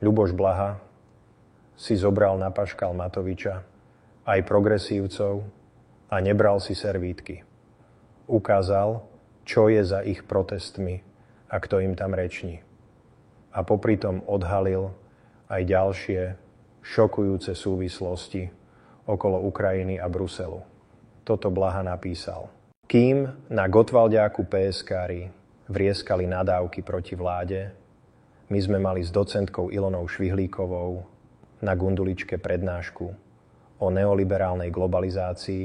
Ľuboš Blaha si zobral na paškal Matoviča aj progresívcov a nebral si servítky. Ukázal, čo je za ich protestmi a kto im tam reční. A popri tom odhalil aj ďalšie šokujúce súvislosti okolo Ukrajiny a Bruselu. Toto Blaha napísal. Kým na Gotwaldiaku PSK-ri vrieskali nadávky proti vláde, my sme mali s docentkou Ilonou Švihlíkovou na Gunduličke prednášku o neoliberálnej globalizácii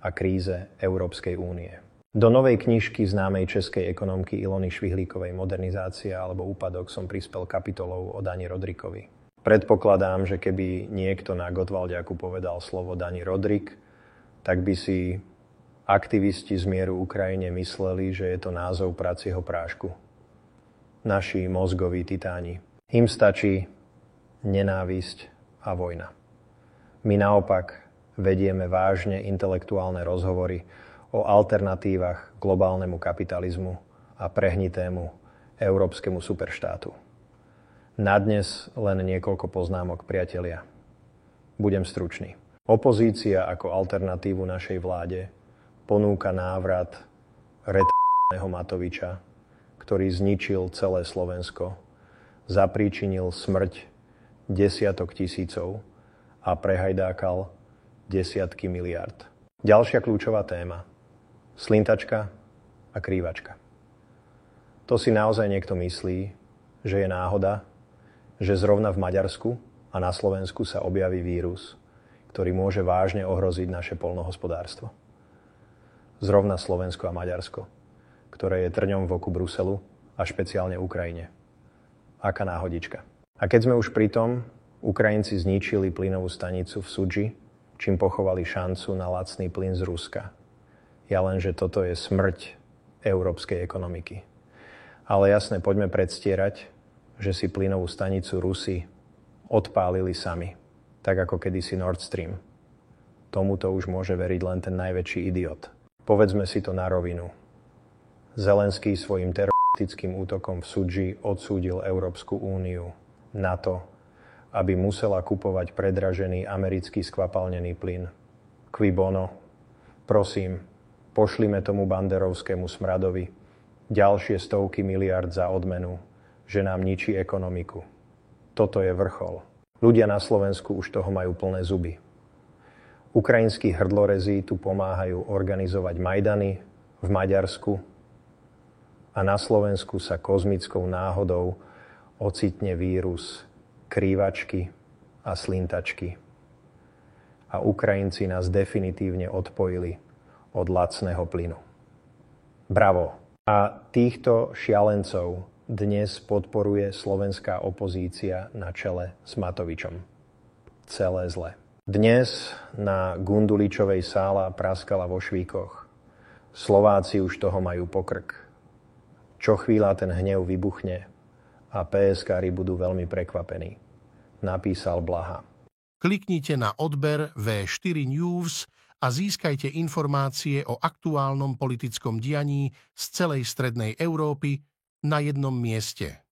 a kríze Európskej únie. Do novej knižky známej českej ekonomky Ilony Švihlíkovej Modernizácia alebo úpadok som prispel kapitolou o Dani Rodrikovi. Predpokladám, že keby niekto na Gotwaldiaku povedal slovo Dani Rodrik, tak by si aktivisti z Mieru Ukrajine mysleli, že je to názov pracieho prášku. Naši mozgoví titáni. Im stačí nenávisť a vojna. My naopak vedieme vážne intelektuálne rozhovory o alternatívach globálnemu kapitalizmu a prehnitému európskemu superštátu. Na dnes len niekoľko poznámok, priatelia. Budem stručný. Opozícia ako alternatívu našej vláde ponúka návrat retardného Matoviča, ktorý zničil celé Slovensko, zapríčinil smrť desiatok tisícov a prehajdákal desiatky miliárd. Ďalšia kľúčová téma. Slintačka a krývačka. To si naozaj niekto myslí, že je náhoda, že zrovna v Maďarsku a na Slovensku sa objaví vírus, ktorý môže vážne ohroziť naše poľnohospodárstvo. Zrovna Slovensko a Maďarsko, ktoré je trňom v oku Bruselu a špeciálne Ukrajine. Aká náhodička. A keď sme už pri tom, Ukrajinci zničili plynovú stanicu v Sudži, čím pochovali šancu na lacný plyn z Ruska. Ja len, že toto je smrť európskej ekonomiky. Ale jasne, poďme predstierať, že si plynovú stanicu Rusi odpálili sami, tak ako kedysi Nord Stream. Tomuto už môže veriť len ten najväčší idiot. Povedzme si to na rovinu. Zelenský svojim teroristickým útokom v Sudži odsúdil Európsku úniu na to, aby musela kupovať predražený americký skvapalnený plyn. Qui bono? Prosím, pošlime tomu banderovskému smradovi ďalšie stovky miliárd za odmenu, že nám ničí ekonomiku. Toto je vrchol. Ľudia na Slovensku už toho majú plné zuby. Ukrajinskí hrdlorezi tu pomáhajú organizovať Majdany v Maďarsku a na Slovensku sa kozmickou náhodou ocitne vírus krývačky a slintačky. A Ukrajinci nás definitívne odpojili od lacného plynu. Bravo! A týchto šialencov dnes podporuje slovenská opozícia na čele s Matovičom. Celé zle. Dnes na Gunduličovej sála praskala vo švíkoch. Slováci už toho majú pokrk. Čo chvíľa ten hnev vybuchne a PSK-ri budú veľmi prekvapení. Napísal Blaha. Kliknite na odber V4 News a získajte informácie o aktuálnom politickom dianí z celej strednej Európy na jednom mieste.